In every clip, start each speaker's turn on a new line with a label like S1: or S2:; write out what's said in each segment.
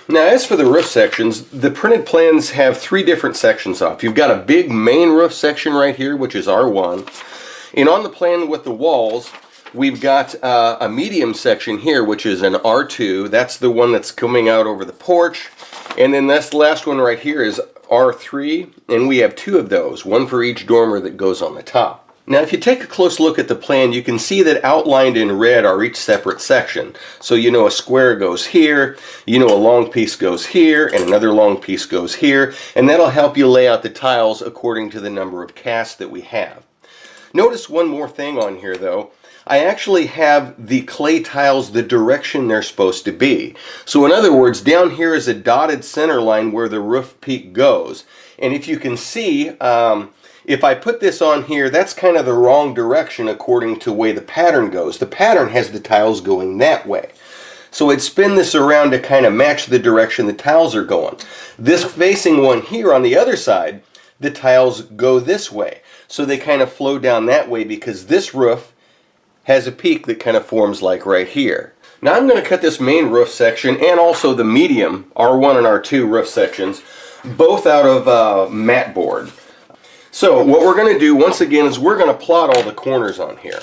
S1: Now, as for the roof sections, the printed plans have three different sections off. You've got a big main roof section right here, which is R1. And on the plan with the walls, we've got a medium section here, which is an R2. That's the one that's coming out over the porch. And then this last one right here is R3, and we have two of those, one for each dormer that goes on the top. Now, if you take a close look at the plan, you can see that outlined in red are each separate section. So you know a square goes here, you know a long piece goes here, and another long piece goes here, and that'll help you lay out the tiles according to the number of casts that we have. Notice one more thing on here though. I actually have the clay tiles the direction they're supposed to be. So in other words, down here is a dotted center line where the roof peak goes. And if you can see, if I put this on here, that's kind of the wrong direction according to the way the pattern goes. The pattern has the tiles going that way. So I'd spin this around to kind of match the direction the tiles are going. This facing one here on the other side, the tiles go this way. So they kind of flow down that way because this roof has a peak that kind of forms like right here. Now I'm going to cut this main roof section and also the medium R1 and R2 roof sections both out of mat board. So what we're going to do once again is we're going to plot all the corners on here.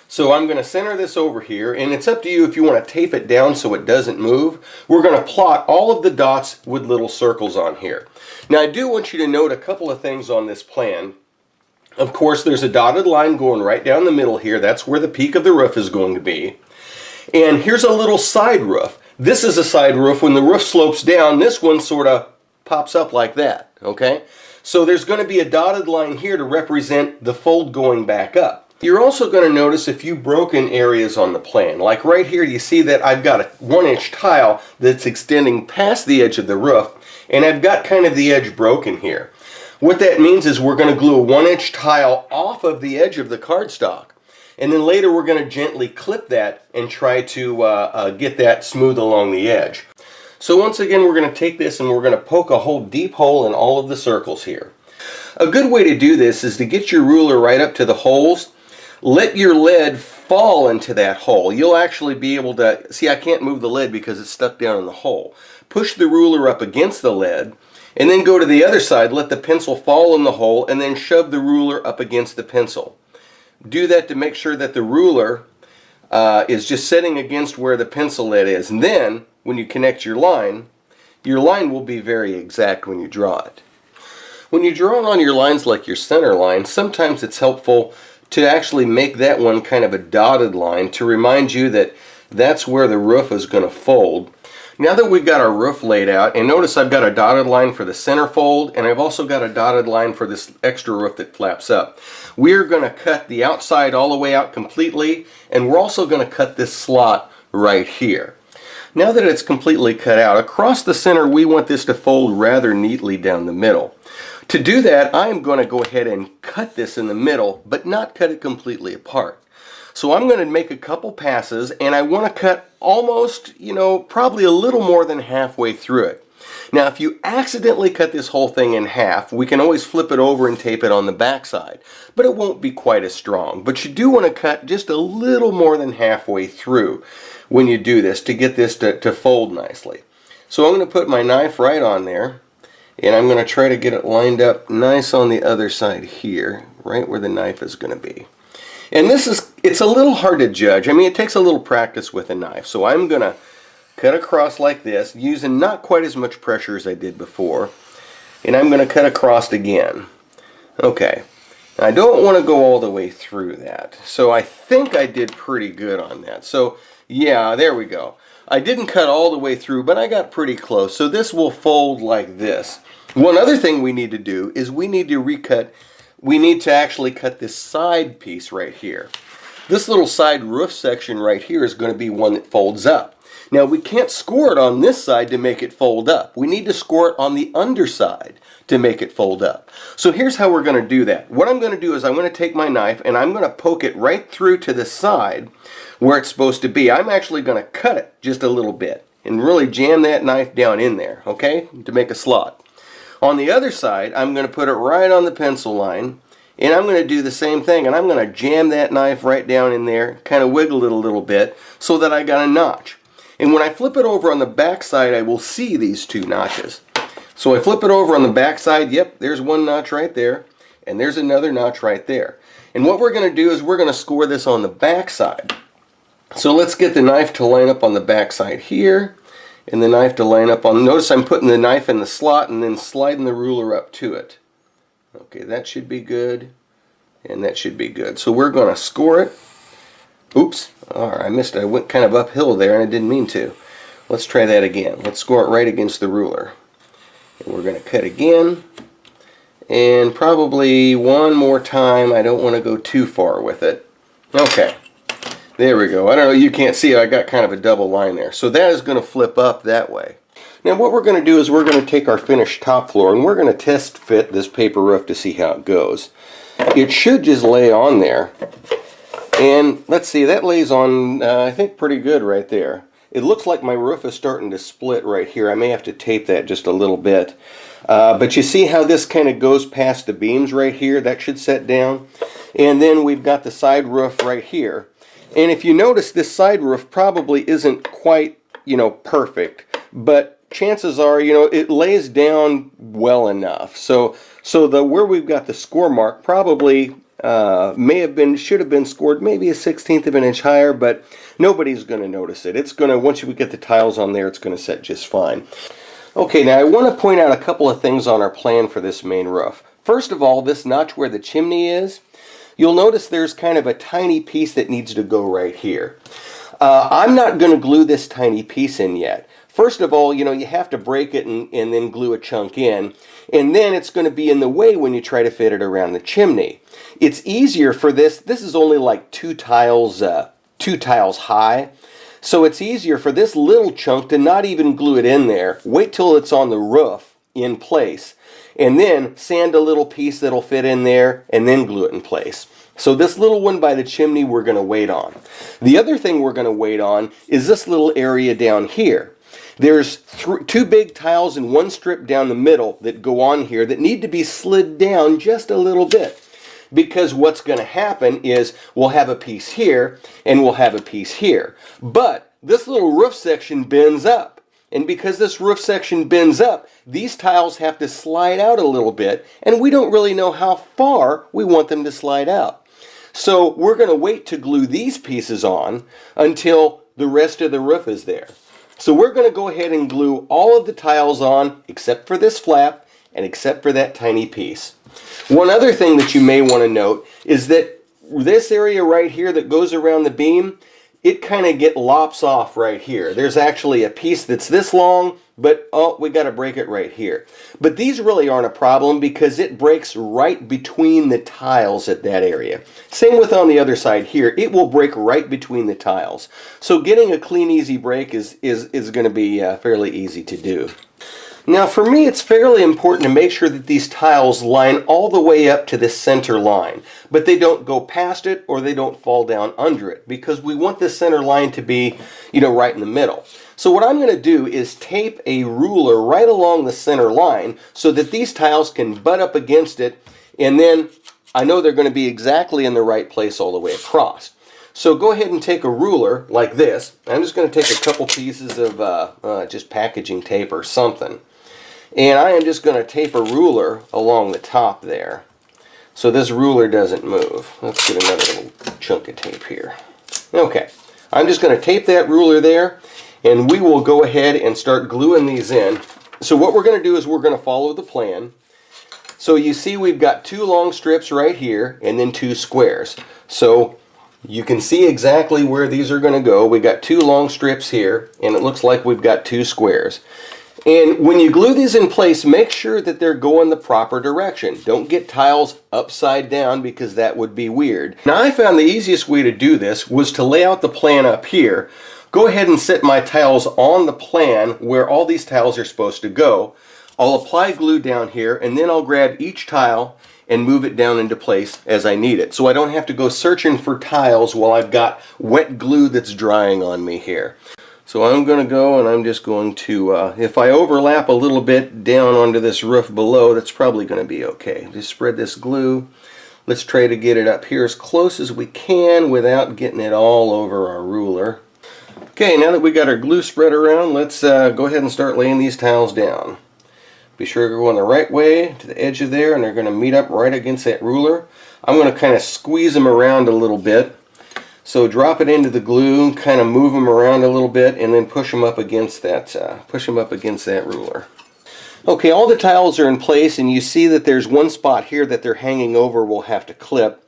S1: So I'm going to center this over here, and it's up to you if you want to tape it down so it doesn't move. We're going to plot all of the dots with little circles on here. Now I do want you to note a couple of things on this plan. Of course, there's a dotted line going right down the middle here. That's where the peak of the roof is going to be. And here's a little side roof. This is a side roof. When the roof slopes down, this one sort of pops up like that, okay? So there's going to be a dotted line here to represent the fold going back up. You're also going to notice a few broken areas on the plan. Like right here, you see that I've got a 1-inch tile that's extending past the edge of the roof, and I've got kind of the edge broken here. What that means is we're going to glue a 1-inch tile off of the edge of the cardstock. And then later we're going to gently clip that and try to get that smooth along the edge. So once again, we're going to take this and we're going to poke a deep hole in all of the circles here. A good way to do this is to get your ruler right up to the holes. Let your lead fall into that hole. You'll actually be able to, see, I can't move the lead because it's stuck down in the hole. Push the ruler up against the lead, and then go to the other side, let the pencil fall in the hole, and then shove the ruler up against the pencil. Do that to make sure that the ruler is just setting against where the pencil lead is. And then, when you connect your line will be very exact when you draw it. When you draw on your lines like your center line, sometimes it's helpful to actually make that one kind of a dotted line to remind you that that's where the roof is going to fold. Now that we've got our roof laid out, and notice I've got a dotted line for the center fold, and I've also got a dotted line for this extra roof that flaps up. We're going to cut the outside all the way out completely, and we're also going to cut this slot right here. Now that it's completely cut out, across the center we want this to fold rather neatly down the middle. To do that, I'm going to go ahead and cut this in the middle, but not cut it completely apart. So I'm going to make a couple passes, and I want to cut almost, probably a little more than halfway through it. Now, if you accidentally cut this whole thing in half, we can always flip it over and tape it on the back side, but it won't be quite as strong. But you do want to cut just a little more than halfway through when you do this to get this to fold nicely. So I'm going to put my knife right on there, and I'm going to try to get it lined up nice on the other side here, right where the knife is going to be. And it's a little hard to judge. I mean, it takes a little practice with a knife. So I'm going to cut across like this, using not quite as much pressure as I did before. And I'm going to cut across again. Okay. I don't want to go all the way through that. So I think I did pretty good on that. So yeah, there we go. I didn't cut all the way through, but I got pretty close. So this will fold like this. One other thing we need to do is we need to actually cut this side piece right here. This little side roof section right here is going to be one that folds up. Now we can't score it on this side to make it fold up. We need to score it on the underside to make it fold up. So here's how we're going to do that. What I'm going to do is I'm going to take my knife and I'm going to poke it right through to the side where it's supposed to be. I'm actually going to cut it just a little bit and really jam that knife down in there, okay, to make a slot. On the other side, I'm going to put it right on the pencil line, and I'm going to do the same thing, and I'm going to jam that knife right down in there, kind of wiggle it a little bit so that I got a notch. And when I flip it over on the back side, I will see these two notches. So I flip it over on the back side, yep, there's one notch right there, and there's another notch right there. And what we're going to do is we're going to score this on the back side. So let's get the knife to line up on the back side here, and the knife to line up on, notice I'm putting the knife in the slot and then sliding the ruler up to it. Okay, that should be good, and that should be good. So we're going to score it. Oops, alright, I missed it. I went kind of uphill there and I didn't mean to. Let's try that again. Let's score it right against the ruler. And we're going to cut again, and probably one more time. I don't want to go too far with it. Okay, there we go. I don't know, you can't see it. I got kind of a double line there. So that is going to flip up that way. Now what we're going to do is we're going to take our finished top floor and we're going to test fit this paper roof to see how it goes. It should just lay on there. And let's see, that lays on, I think, pretty good right there. It looks like my roof is starting to split right here. I may have to tape that just a little bit. But you see how this kind of goes past the beams right here? That should set down. And then we've got the side roof right here. And if you notice, this side roof probably isn't quite, perfect. But chances are, it lays down well enough. So where we've got the score mark probably should have been scored maybe 1/16 of an inch higher, but nobody's going to notice it. It's going to, once we get the tiles on there, it's going to set just fine. Okay, now I want to point out a couple of things on our plan for this main roof. First of all, this notch where the chimney is, you'll notice there's kind of a tiny piece that needs to go right here. I'm not going to glue this tiny piece in yet. First of all, you have to break it and then glue a chunk in, and then it's going to be in the way when you try to fit it around the chimney. It's easier for this is only like two tiles high, so it's easier for this little chunk to not even glue it in there. Wait till it's on the roof in place, and then sand a little piece that'll fit in there, and then glue it in place. So this little one by the chimney we're going to wait on. The other thing we're going to wait on is this little area down here. There's two big tiles and one strip down the middle that go on here that need to be slid down just a little bit. Because what's going to happen is we'll have a piece here and we'll have a piece here. But this little roof section bends up. And because this roof section bends up, these tiles have to slide out a little bit, and we don't really know how far we want them to slide out. So we're going to wait to glue these pieces on until the rest of the roof is there. So we're going to go ahead and glue all of the tiles on except for this flap and except for that tiny piece. One other thing that you may want to note is that this area right here that goes around the beam, it kind of lops off right here. There's actually a piece that's this long, but we got to break it right here. But these really aren't a problem because it breaks right between the tiles at that area. Same with on the other side here. It will break right between the tiles. So getting a clean, easy break is going to be fairly easy to do. Now for me, it's fairly important to make sure that these tiles line all the way up to the center line, but they don't go past it or they don't fall down under it, because we want the center line to be, right in the middle. So what I'm going to do is tape a ruler right along the center line so that these tiles can butt up against it, and then I know they're going to be exactly in the right place all the way across. So go ahead and take a ruler like this. I'm just going to take a couple pieces of just packaging tape or something. And I am just going to tape a ruler along the top there so this ruler doesn't move. Let's get another little chunk of tape here. Okay, I'm just going to tape that ruler there, and we will go ahead and start gluing these in. So what we're going to do is we're going to follow the plan. So you see we've got two long strips right here and then two squares. So you can see exactly where these are going to go. We've got two long strips here, and it looks like we've got two squares. And when you glue these in place, make sure that they're going the proper direction. Don't get tiles upside down because that would be weird. Now I found the easiest way to do this was to lay out the plan up here. Go ahead and set my tiles on the plan where all these tiles are supposed to go. I'll apply glue down here, and then I'll grab each tile and move it down into place as I need it. So I don't have to go searching for tiles while I've got wet glue that's drying on me here. So I'm going to go and I'm just going to, if I overlap a little bit down onto this roof below, that's probably going to be okay. Just spread this glue. Let's try to get it up here as close as we can without getting it all over our ruler. Okay, now that we got our glue spread around, let's go ahead and start laying these tiles down. Be sure to go in the right way to the edge of there, and they're going to meet up right against that ruler. I'm going to kind of squeeze them around a little bit. So drop it into the glue, kind of move them around a little bit, and then push them up against that ruler. Okay, all the tiles are in place, and you see that there's one spot here that they're hanging over we'll have to clip.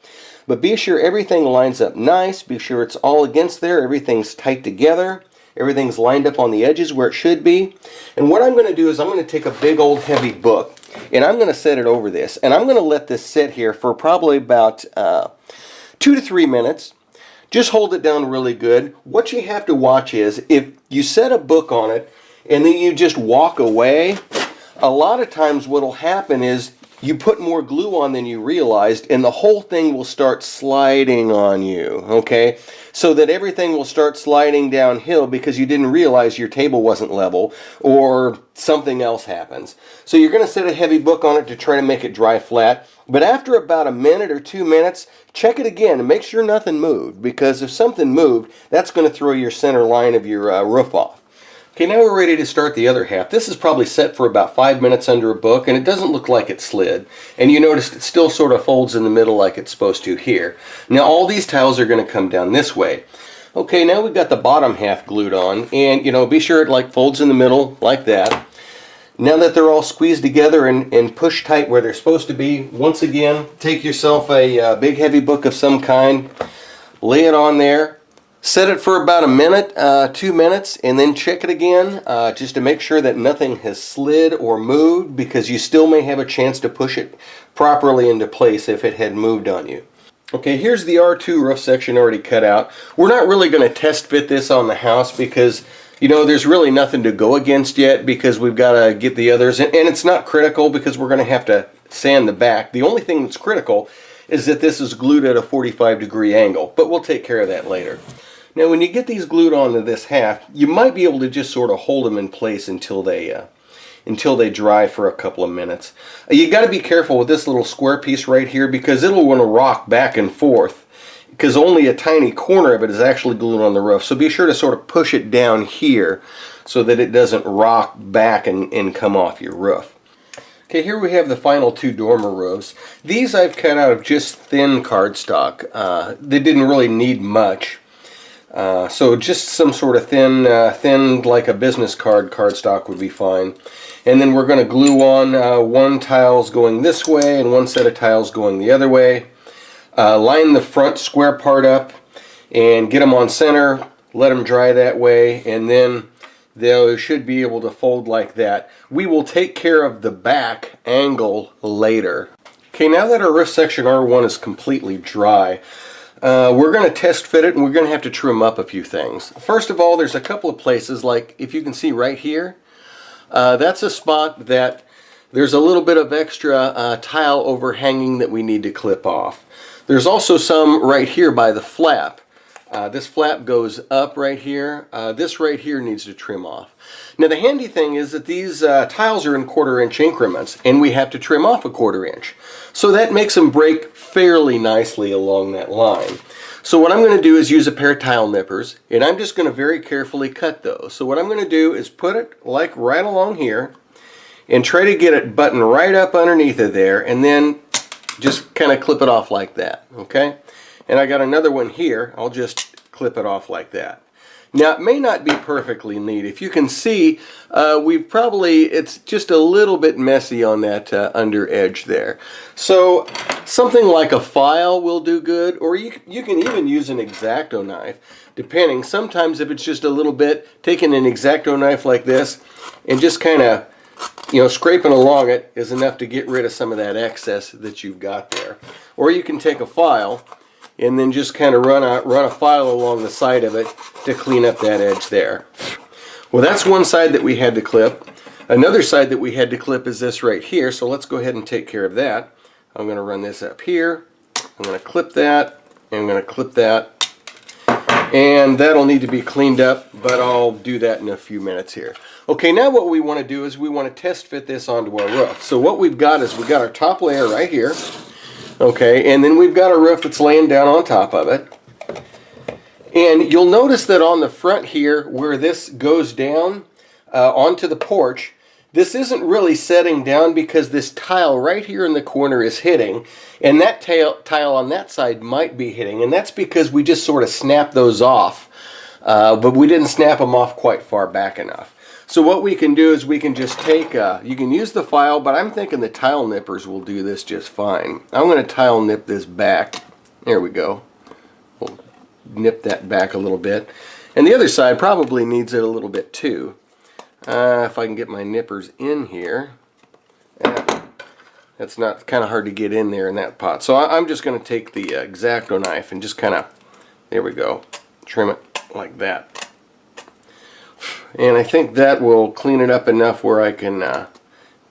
S1: But be sure everything lines up nice. Be sure it's all against there. Everything's tight together. Everything's lined up on the edges where it should be. And what I'm going to do is I'm going to take a big old heavy book, and I'm going to set it over this. And I'm going to let this sit here for probably about 2 to 3 minutes. Just hold it down really good. What you have to watch is if you set a book on it and then you just walk away, a lot of times what will happen is you put more glue on than you realized, and the whole thing will start sliding on you, okay? So that everything will start sliding downhill because you didn't realize your table wasn't level, or something else happens. So you're going to set a heavy book on it to try to make it dry flat. But after about a minute or 2 minutes, check it again and make sure nothing moved, because if something moved, that's going to throw your center line of your roof off. Okay, now we're ready to start the other half. This is probably set for about 5 minutes under a book, and it doesn't look like it slid. And you notice it still sort of folds in the middle like it's supposed to here. Now all these tiles are going to come down this way. Okay, now we've got the bottom half glued on, and be sure it like folds in the middle like that. Now that they're all squeezed together and pushed tight where they're supposed to be, once again, take yourself a big heavy book of some kind, lay it on there. Set it for about a minute, 2 minutes, and then check it again just to make sure that nothing has slid or moved, because you still may have a chance to push it properly into place if it had moved on you. Okay, here's the R2 roof section already cut out. We're not really going to test fit this on the house because, there's really nothing to go against yet, because we've got to get the others. And it's not critical because we're going to have to sand the back. The only thing that's critical is that this is glued at a 45-degree angle, but we'll take care of that later. Now when you get these glued onto this half, you might be able to just sort of hold them in place until they dry for a couple of minutes. You got to be careful with this little square piece right here, because it'll want to rock back and forth, because only a tiny corner of it is actually glued on the roof. So be sure to sort of push it down here so that it doesn't rock back and come off your roof. Okay, here we have the final 2 dormer roofs. These I've cut out of just thin cardstock. They didn't really need much. So just some sort of thin like a business cardstock would be fine. And then we're going to glue on one tiles going this way and one set of tiles going the other way. Line the front square part up and get them on center, let them dry that way, and then they should be able to fold like that. We will take care of the back angle later. Okay, now that our roof section R1 is completely dry, we're going to test fit it, and we're going to have to trim up a few things. First of all, there's a couple of places, like if you can see right here, that's a spot that there's a little bit of extra tile overhanging that we need to clip off. There's also some right here by the flap. This flap goes up right here. This right here needs to trim off. Now the handy thing is that these tiles are in 1/4 inch increments, and we have to trim off a 1/4 inch. So that makes them break fairly nicely along that line. So what I'm going to do is use a pair of tile nippers, and I'm just going to very carefully cut those. So what I'm going to do is put it like right along here and try to get it buttoned right up underneath of there, and then just kind of clip it off like that, okay? And I got another one here. I'll just clip it off like that. Now it may not be perfectly neat. If you can see, it's just a little bit messy on that under edge there. So something like a file will do good, or you can even use an X-Acto knife, depending. Sometimes if it's just a little bit, taking an X-Acto knife like this and just kind of scraping along it is enough to get rid of some of that excess that you've got there. Or you can take a file and then just kind of run a file along the side of it to clean up that edge there. Well, that's one side that we had to clip. Another side that we had to clip is this right here, so let's go ahead and take care of that. I'm going to run this up here. I'm going to clip that, and I'm going to clip that. And that'll need to be cleaned up, but I'll do that in a few minutes here. Okay, now what we want to do is we want to test fit this onto our roof. So what we've got is we've got our top layer right here. Okay, and then we've got a roof that's laying down on top of it. And you'll notice that on the front here, where this goes down onto the porch, this isn't really setting down because this tile right here in the corner is hitting, and that tile on that side might be hitting, and that's because we just sort of snapped those off, but we didn't snap them off quite far back enough. So what we can do is we can just take, you can use the file, but I'm thinking the tile nippers will do this just fine. I'm going to tile nip this back. There we go. We'll nip that back a little bit. And the other side probably needs it a little bit too. If I can get my nippers in here. That's not kind of hard to get in there in that pot. So I'm just going to take the X-Acto knife and just kind of, there we go, trim it like that. And I think that will clean it up enough where I can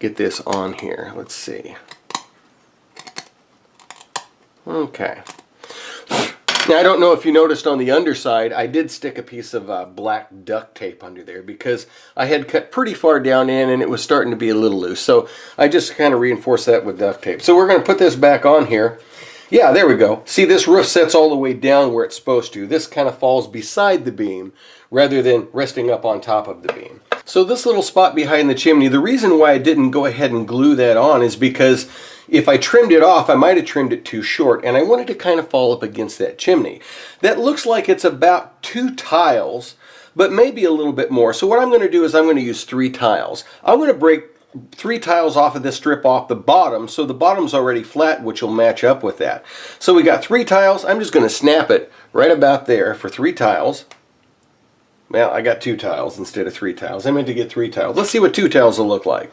S1: get this on here. Let's see. Okay. Now, I don't know if you noticed on the underside, I did stick a piece of black duct tape under there because I had cut pretty far down in and it was starting to be a little loose. So I just kind of reinforced that with duct tape. So we're going to put this back on here. Yeah, there we go. See, this roof sets all the way down where it's supposed to. This kind of falls beside the beam rather than resting up on top of the beam. So this little spot behind the chimney, the reason why I didn't go ahead and glue that on is because if I trimmed it off, I might have trimmed it too short, and I wanted to kind of fall up against that chimney. That looks like it's about 2 tiles, but maybe a little bit more. So what I'm going to do is I'm going to use 3 tiles. I'm going to break 3 tiles off of this strip off the bottom, so the bottom's already flat, which will match up with that. So we got 3 tiles. I'm just going to snap it right about there for 3 tiles. Well, I got 2 tiles instead of 3 tiles. I meant to get 3 tiles. Let's see what 2 tiles will look like.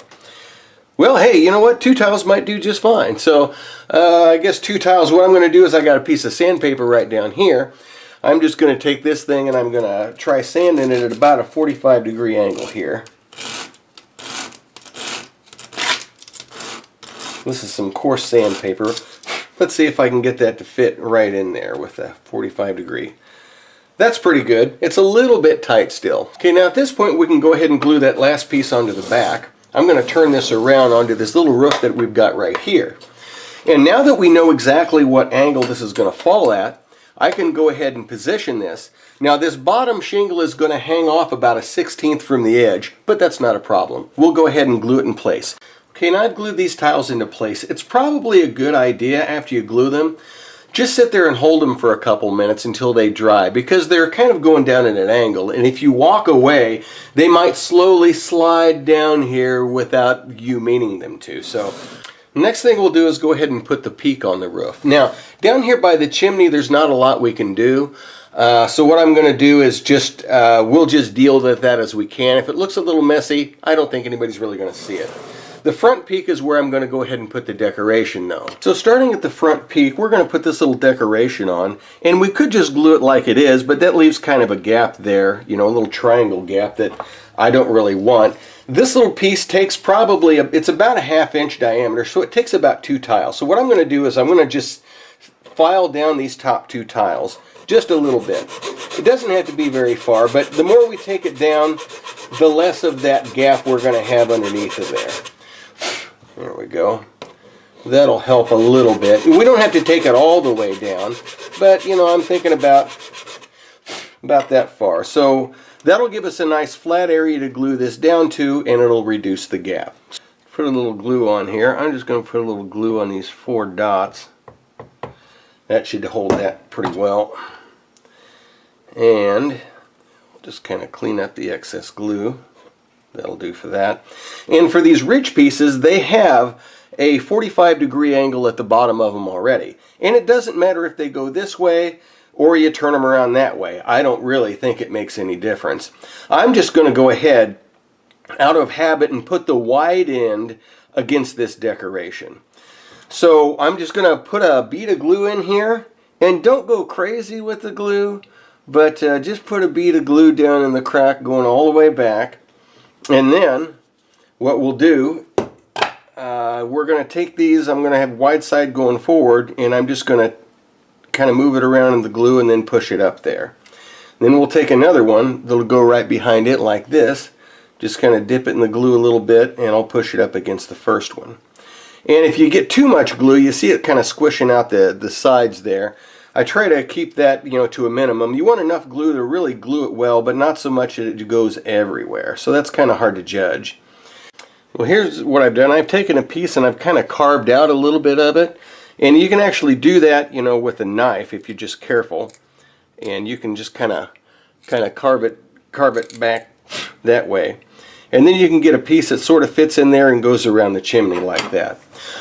S1: Well, hey, you know what? 2 tiles might do just fine. So I guess 2 tiles, what I'm going to do is I got a piece of sandpaper right down here. I'm just going to take this thing and I'm going to try sanding it at about a 45-degree angle here. This is some coarse sandpaper. Let's see if I can get that to fit right in there with a 45-degree. That's pretty good. It's a little bit tight still. Okay, now at this point we can go ahead and glue that last piece onto the back. I'm going to turn this around onto this little roof that we've got right here. And now that we know exactly what angle this is going to fall at, I can go ahead and position this. Now this bottom shingle is going to hang off about a 1/16 from the edge, but that's not a problem. We'll go ahead and glue it in place. Okay, now I've glued these tiles into place. It's probably a good idea after you glue them, just sit there and hold them for a couple minutes until they dry, because they're kind of going down at an angle, and if you walk away they might slowly slide down here without you meaning them to. So next thing we'll do is go ahead and put the peak on the roof. Now down here by the chimney there's not a lot we can do, so what I'm going to do is just we'll just deal with that as we can. If it looks a little messy, I don't think anybody's really going to see it. The front peak is where I'm going to go ahead and put the decoration though. So starting at the front peak, we're going to put this little decoration on, and we could just glue it like it is, but that leaves kind of a gap there, you know, a little triangle gap that I don't really want. This little piece takes probably, it's about a 1/2 inch diameter, so it takes about 2 tiles. So what I'm going to do is I'm going to just file down these top 2 tiles just a little bit. It doesn't have to be very far, but the more we take it down, the less of that gap we're going to have underneath of there. There we go. That'll help a little bit. We don't have to take it all the way down, but you know, I'm thinking about that far. So that'll give us a nice flat area to glue this down to, and it'll reduce the gap. Put a little glue on here. I'm just going to put a little glue on these 4 dots. That should hold that pretty well. And just kind of clean up the excess glue. That'll do for that. And for these ridge pieces, they have a 45-degree angle at the bottom of them already. And it doesn't matter if they go this way or you turn them around that way. I don't really think it makes any difference. I'm just going to go ahead out of habit and put the wide end against this decoration. So I'm just going to put a bead of glue in here, and don't go crazy with the glue, but just put a bead of glue down in the crack going all the way back. And then what we'll do, we're going to take these, I'm going to have wide side going forward, and I'm just going to kind of move it around in the glue and then push it up there. Then we'll take another one that'll go right behind it like this, just kind of dip it in the glue a little bit, and I'll push it up against the first one. And if you get too much glue, you see it kind of squishing out the sides there. I try to keep that, to a minimum. You want enough glue to really glue it well, but not so much that it goes everywhere. So that's kind of hard to judge. Well, here's what I've done. I've taken a piece and I've kind of carved out a little bit of it. And you can actually do that, with a knife if you're just careful. And you can just kind of carve it back that way. And then you can get a piece that sort of fits in there and goes around the chimney like that.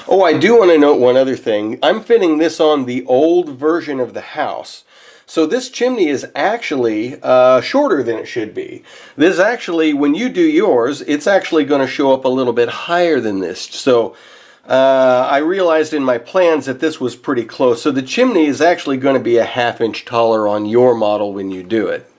S1: Oh, I do want to note one other thing. I'm fitting this on the old version of the house. So this chimney is actually shorter than it should be. This actually, when you do yours, it's actually going to show up a little bit higher than this. So I realized in my plans that this was pretty close. So the chimney is actually going to be a 1/2 inch taller on your model when you do it.